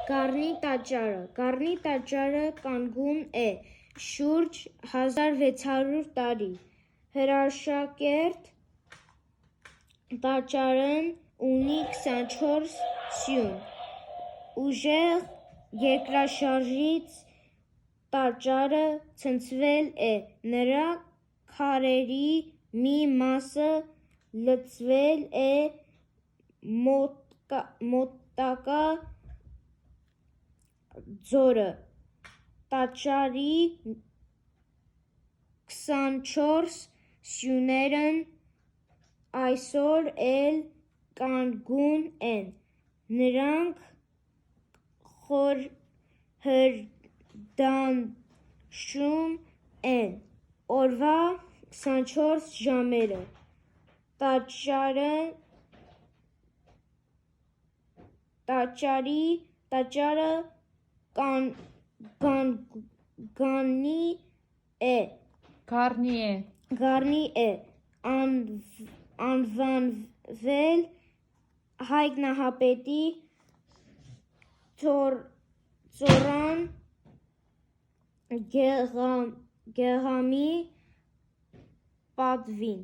Գառնի տաճարը կանգուն է շուրջ 1600 տարի։ Հրաշակերտ տաճարն ունի 24 սյուն։ Ուժեղ երկրաշարժից տաճարը ցնցվել է, նրա քարերի մի մասը լցվել է մոտակա ձորը։ Տաճարի 24 սյուներն այսօր էլ կանգուն են, նրանք խորհրդանշում են օրվա 24 ժամերը։ Տաճարը գառնի է անվանվել Հայ Նահապետի ծոռան գեղամի պատվին։